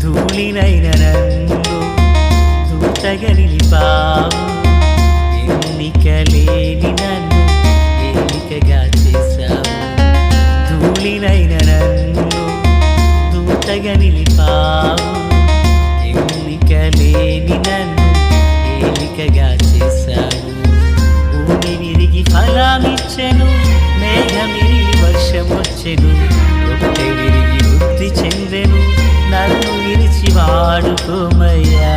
ధూళినైన నన్ను దూతగా నిలిపావు, ఎన్నికలేని నన్ను ఏలికగా చేశావు. ధూళినైన నన్ను దూతగా నిలిపావు, ఎన్నికలేని నన్ను ఏలికగా చేశావు. భూమి విరిగి ఫలమిచ్చెను, మేఘమిరిగి వర్షమొచ్చెను, రొట్టె విరిగి వృద్ధి చెందెను, నన్ను విరిచి వాడుకోమయ్యా.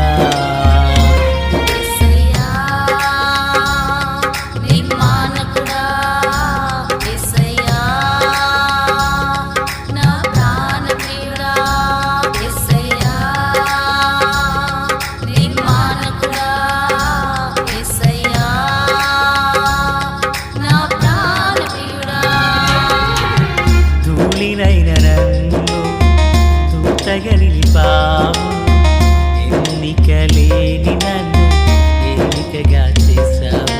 ధూళినైన నన్ను దూతగా నిలిపావు, ఎన్నికలేని నన్ను ఏలికగా చేశావు.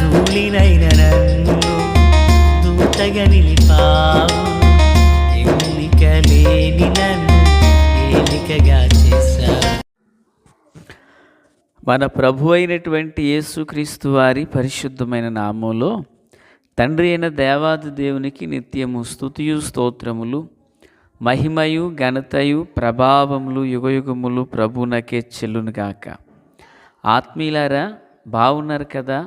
ధూళినైన నన్ను దూతగా నిలిపావు, ఎన్నికలేని నన్ను ఏలికగా చేశావు. మన ప్రభు అయినటువంటి యేసుక్రీస్తు వారి పరిశుద్ధమైన నామములో తండ్రి అయిన దేవాది దేవునికి నిత్యము స్తుతియు స్తోత్రములు, మహిమయు ఘనతయు ప్రభావములు యుగయుగములు ప్రభువునకే చెల్లునుగాక. ఆత్మీయులారా, బాగున్నారు కదా?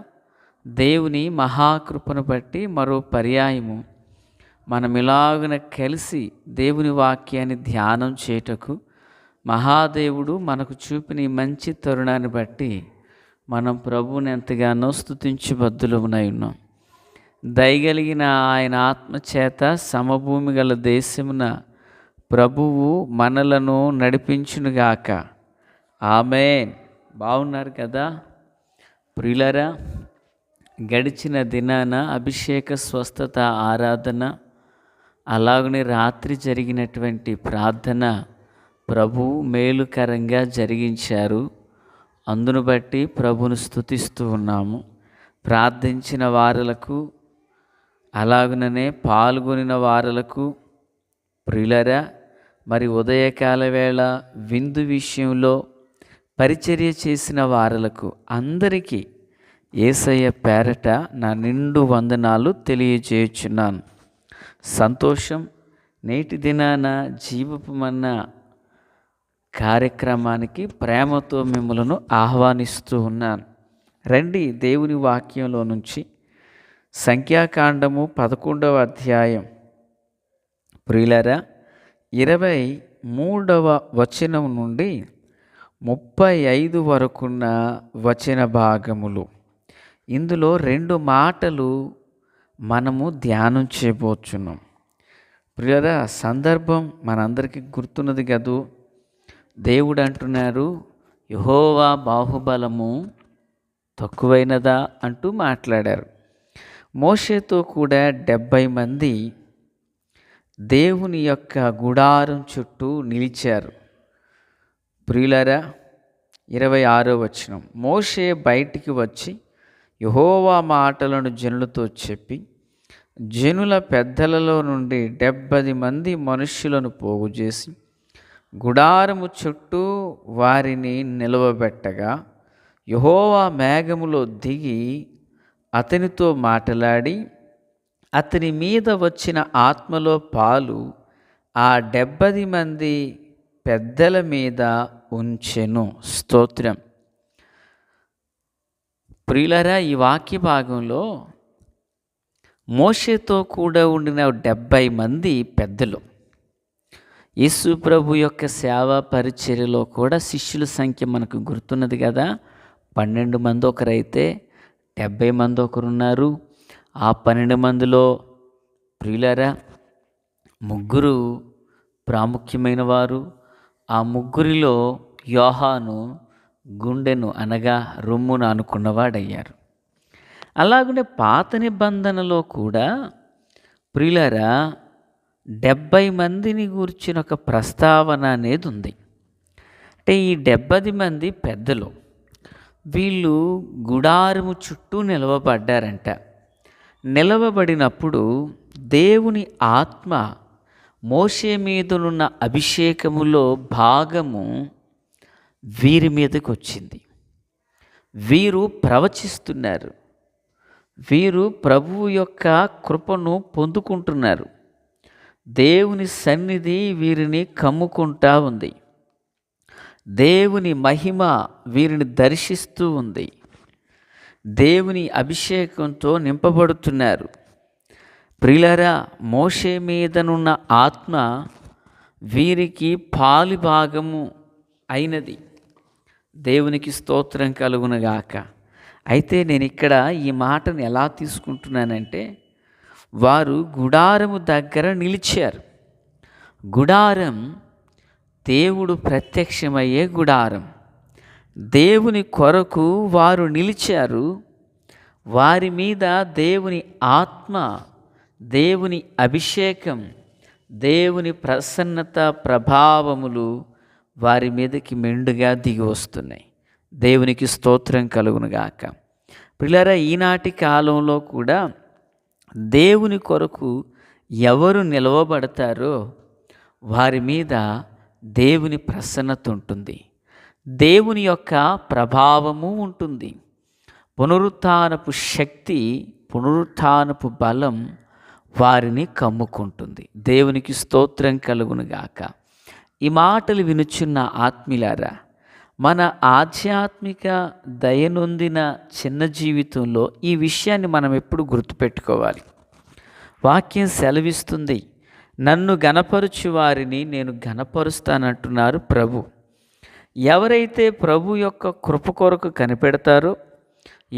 దేవుని మహాకృపను బట్టి మరో పర్యాయము మనం ఇలాగున కలిసి దేవుని వాక్యాన్ని ధ్యానం చేయుటకు మహాదేవుడు మనకు చూపిన ఈ మంచి తరుణాన్ని బట్టి మనం ప్రభువుని ఎంతగానో స్తుతించి బద్దులమునై ఉన్నాం. దయగలిగిన ఆయన ఆత్మచేత సమభూమి గల దేశమున ప్రభువు మనలను నడిపించునుగాక. ఆమేన్. బాగున్నారు కదా ప్రియులారా? గడిచిన దినాన అభిషేక స్వస్థత ఆరాధన, అలాగనే రాత్రి జరిగినటువంటి ప్రార్థన ప్రభువు మేలుకరంగా జరిగించారు. అందును బట్టి ప్రభువును స్తుతిస్తూ ఉన్నాము. ప్రార్థించిన వారులకు, అలాగనే పాల్గొనిన వారులకు, ప్రియులరా మరి ఉదయకాల వేళ విందు విషయంలో పరిచర్య చేసిన వారులకు అందరికీ యేసయ్య పేరట నా నిండు వందనాలు తెలియజేయుచున్నాను. సంతోషం. నేటి దినాన జీవపు మన్నా కార్యక్రమానికి ప్రేమతో మిమ్మలను ఆహ్వానిస్తూ ఉన్నాను. రండి దేవుని వాక్యంలో నుంచి సంఖ్యాకాండము 11వ అధ్యాయం ప్రియులారా 23వ వచనం నుండి 35 వరకున్న వచన భాగములు. ఇందులో 2 మాటలు మనము ధ్యానం చేయబోచున్నాం. ప్రియులారా, సందర్భం మనందరికీ గుర్తున్నది కదూ. దేవుడు అంటున్నారు, యెహోవా బాహుబలము తక్కువైనదా అంటూ మాట్లాడారు. మోషేతో కూడా 70 మంది దేవుని యొక్క గుడారం చుట్టూ నిలిచారు. ప్రియులారా, 26వ వచనం, మోషే బయటికి వచ్చి యెహోవా మాటలను జనులతో చెప్పి జనుల పెద్దలలో నుండి 70 మంది మనుష్యులను పోగు చేసి గుడారము చుట్టూ వారిని నిలవబెట్టగా యెహోవా మేఘములో దిగి అతనితో మాట్లాడి అతని మీద వచ్చిన ఆత్మలో పాలు ఆ 70 మంది పెద్దల మీద ఉంచెను. స్తోత్రం. ప్రియులారా, ఈ వాక్య భాగంలో మోషేతో కూడా ఉండిన 70 మంది పెద్దలు. యేసు ప్రభు యొక్క సేవా పరిచర్యలో కూడా శిష్యుల సంఖ్య మనకు గుర్తున్నది కదా. 12 మంది ఒకరైతే 70 మంది ఒకరున్నారు. ఆ 12 మందిలో ప్రియులారా 3 ప్రాముఖ్యమైన వారు. ఆ 3లో యోహాను గుండెను అనగా రొమ్మును అనుకున్నవాడయ్యారు. అలాగనే పాత నిబంధనలో కూడా ప్రియులారా 70 మందిని గూర్చిన ఒక ప్రస్తావన అనేది ఉంది. అంటే ఈ 70 మంది పెద్దలు, వీళ్ళు గుడారము చుట్టూ నిలవబడ్డారంట. నిలవబడినప్పుడు దేవుని ఆత్మ మోషే మీదనున్న అభిషేకములో భాగము వీరి మీదకి వచ్చింది. వీరు ప్రవచిస్తున్నారు. వీరు ప్రభువు యొక్క కృపను పొందుకుంటున్నారు. దేవుని సన్నిధి వీరిని కమ్ముకుంటా ఉంది. దేవుని మహిమ వీరిని దర్శిస్తూ ఉంది. దేవుని అభిషేకంతో నింపబడుతున్నారు. ప్రియులారా, మోషే మీదనున్న ఆత్మ వీరికి పాలిభాగము అయినది. దేవునికి స్తోత్రం కలుగునుగాక. అయితే నేను ఇక్కడ ఈ మాటను ఎలా తీసుకుంటున్నానంటే, వారు గుడారము దగ్గర నిలిచారు. గుడారం దేవుడు ప్రత్యక్షమయ్యే గుడారం. దేవుని కొరకు వారు నిలిచారు. వారి మీద దేవుని ఆత్మ, దేవుని అభిషేకం, దేవుని ప్రసన్నత ప్రభావములు వారి మీదకి మెండుగా దిగి వస్తున్నాయి. దేవునికి స్తోత్రం కలుగునుగాక. ప్రియులారా, ఈనాటి కాలంలో కూడా దేవుని కొరకు ఎవరు నిలవబడతారో వారి మీద దేవుని ప్రసన్నత ఉంటుంది, దేవుని యొక్క ప్రభావము ఉంటుంది. పునరుత్థానపు శక్తి, పునరుత్థానపు బలం వారిని కమ్ముకుంటుంది. దేవునికి స్తోత్రం కలుగునుగాక. ఈ మాటలు వినుచున్న ఆత్మీయులారా, మన ఆధ్యాత్మిక దయనొందిన చిన్న జీవితంలో ఈ విషయాన్ని మనం ఎప్పుడు గుర్తుపెట్టుకోవాలి. వాక్యం సెలవిస్తుంది, నన్ను గనపరుచు వారిని నేను గనపరుస్తానంటున్నారు ప్రభు. ఎవరైతే ప్రభు యొక్క కృప కొరకు కనిపెడతారో,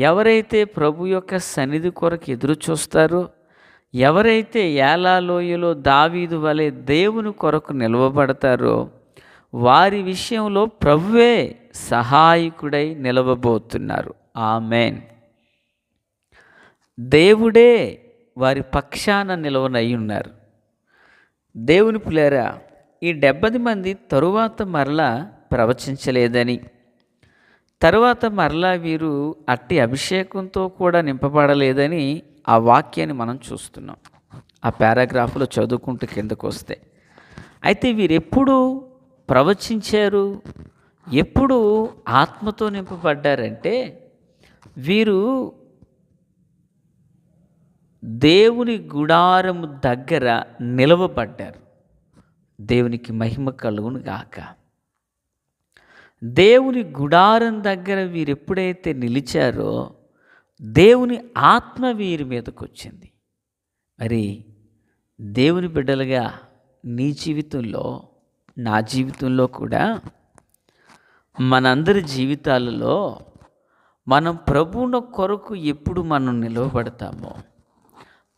ఎవరైతే ప్రభు యొక్క సన్నిధి కొరకు ఎదురు చూస్తారో, ఎవరైతే ఏలాలోయలో దావీదు వలె దేవుని కొరకు నిలవబడతారో వారి విషయంలో ప్రభువే సహాయకుడై నిలవబోతున్నారు. ఆమేన్. దేవుడే వారి పక్షాన నిలవనై ఉన్నారు. దేవుని పిల్లారా, ఈ 70 మంది తరువాత మరలా ప్రవచించలేదని, తరువాత మరలా వీరు అట్టి అభిషేకంతో కూడా నింపబడలేదని ఆ వాక్యాన్ని మనం చూస్తున్నాం. ఆ పారాగ్రాఫ్లో చదువుకుంటూ కిందకు వస్తే, అయితే వీరు ఎప్పుడు ప్రవచించారు, ఎప్పుడు ఆత్మతో నింపబడ్డారంటే, వీరు దేవుని గుడారము దగ్గర నిలవబడ్డారు. దేవునికి మహిమ కలుగును గాక. దేవుని గుడారం దగ్గర వీరు ఎప్పుడైతే నిలిచారో దేవుని ఆత్మ వీరి మీదకు వచ్చింది. మరి దేవుని బిడ్డలుగా నీ జీవితంలో, నా జీవితంలో కూడా, మనందరి జీవితాలలో మనం ప్రభువుని కొరకు ఎప్పుడు మనం నిలవబడతామో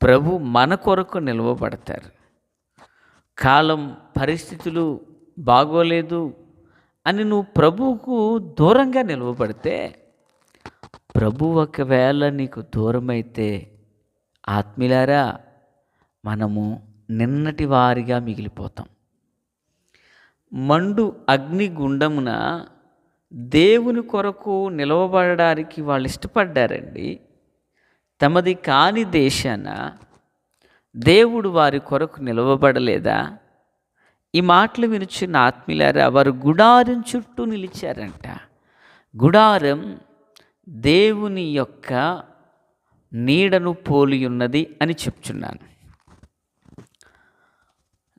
ప్రభు మన కొరకు నిలవబడతారు. కాలం, పరిస్థితులు బాగోలేదు అని నువ్వు ప్రభువుకు దూరంగా నిలవబడితే, ప్రభు ఒకవేళ నీకు దూరమైతే ఆత్మీయులారా, మనము నిన్నటి వారిగా మిగిలిపోతాం. మండు అగ్నిగుండమున దేవుని కొరకు నిలవబడడానికి వాళ్ళు ఇష్టపడ్డారండి. తమది కాని దేశాన దేవుడు వారి కొరకు నిలవబడలేదా? ఈ మాటలు వినుచున్న ఆత్మీయులారా, వారు గుడారం చుట్టూ నిలిచారంట. గుడారం దేవుని యొక్క నీడను పోలి ఉన్నది అని చెప్తున్నాను.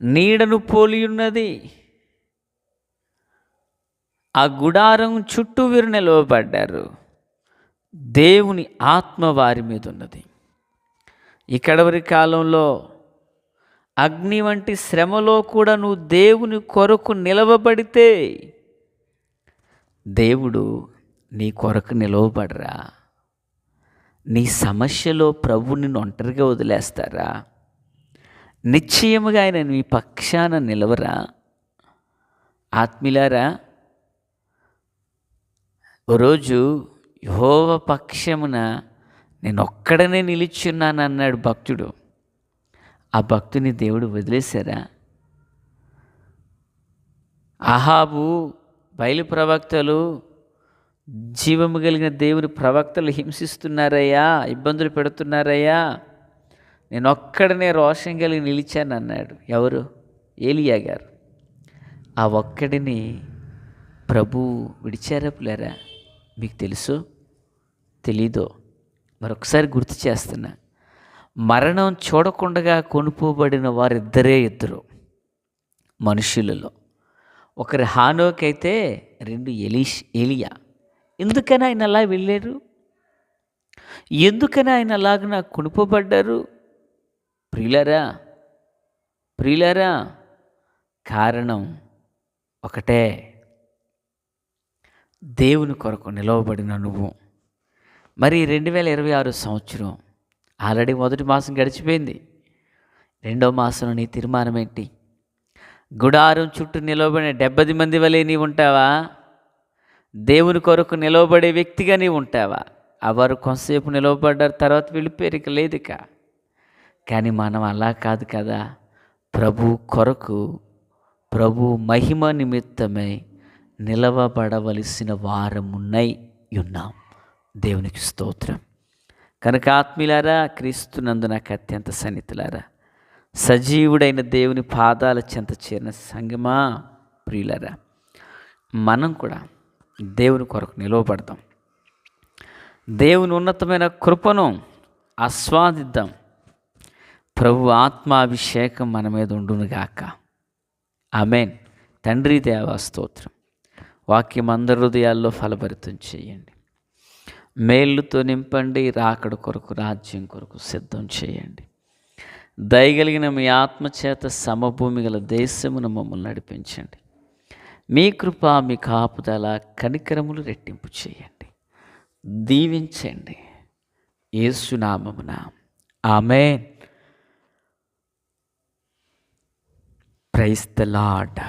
నీడను పోలి ఉన్నది. ఆ గుడారం చుట్టూ వీరు నిలవబడ్డారు. దేవుని ఆత్మ వారి మీద ఉన్నది. ఈ కడవరి కాలంలో అగ్ని వంటి శ్రమలో కూడా నువ్వు దేవుని కొరకు నిలవబడితే దేవుడు నీ కొరకు నిలవబడరా? నీ సమస్యలో ప్రభు నిన్ను ఒంటరిగా వదిలేస్తారా? నిశ్చయముగా ఆయన నీ పక్షాన నిలవరా? ఆత్మీయులారా, ఓ రోజు యెహోవా పక్షమున నేను ఒక్కడనే నిలిచున్నాను అన్నాడు భక్తుడు. ఆ భక్తుని దేవుడు వదిలేశారా? అహాబు, బయలు ప్రవక్తలు, జీవము కలిగిన దేవుని ప్రవక్తలు హింసిస్తున్నారయ్యా, ఇబ్బందులు పెడుతున్నారయ్యా, నేను ఒక్కడనే రోషం కలిగి నిలిచాను అన్నాడు. ఎవరు? ఏలియా గారు. ఆ ఒక్కడిని ప్రభు విడిచారా పిల్లరా? మీకు తెలుసో తెలీదో మరొకసారి గుర్తు చేస్తున్నా. మరణం చూడకుండగా కొనుపోబడిన వారిద్దరే ఇద్దరు మనుషులలో. ఒకరి హానోక్ అయితే, రెండు ఏలియా. ఎందుకని ఆయన అలా వెళ్ళారు? ఎందుకని ఆయన అలాగ కొనుపోబడ్డారు? ప్రియులారా, కారణం ఒకటే, దేవుని కొరకు నిలవబడిన నువ్వు. మరి 2026 సంవత్సరం ఆల్రెడీ మొదటి మాసం గడిచిపోయింది. రెండో మాసంలో నీ తీర్మానం ఏంటి? గుడారం చుట్టూ నిలవబడిన 70 మంది వలె నీ ఉంటావా? దేవుని కొరకు నిలవబడే వ్యక్తిగా నీ ఉంటావా? వారు కొంతసేపు నిలవబడ్డారు, తర్వాత వెళ్ళిపోయారు, ఇక లేదు ఇక. కానీ మనం అలా కాదు కదా. ప్రభు కొరకు, ప్రభు మహిమ నిమిత్తమై నిలవబడవలసిన వారమున్నై ఉన్నాం. దేవునికి స్తోత్రం. కనుక ఆత్మీయులారా, క్రీస్తునందు నాకు అత్యంత సన్నిహితులారా, సజీవుడైన దేవుని పాదాల చెంత చేరిన సంగమా, ప్రియులారా, మనం కూడా దేవుని కొరకు నిలవబడదాం. దేవుని ఉన్నతమైన కృపను ఆస్వాదిద్దాం. ప్రభు ఆత్మాభిషేకం మన మీద ఉండునుగాక. ఆమేన్. తండ్రి దేవా స్తోత్రం. వాక్యం అందరి హృదయాల్లో ఫలభరితం చేయండి. మేళ్ళుతో నింపండి. రాకడ కొరకు, రాజ్యం కొరకు సిద్ధం చేయండి. దయగలిగిన మీ ఆత్మచేత సమభూమి గల దేశమును మమ్మల్ని నడిపించండి. మీ కృప, మీ కాపుదల, కనికరములు రెట్టింపు చేయండి. దీవించండి. యేసు నామమున ఆమేన్. Praise the lord.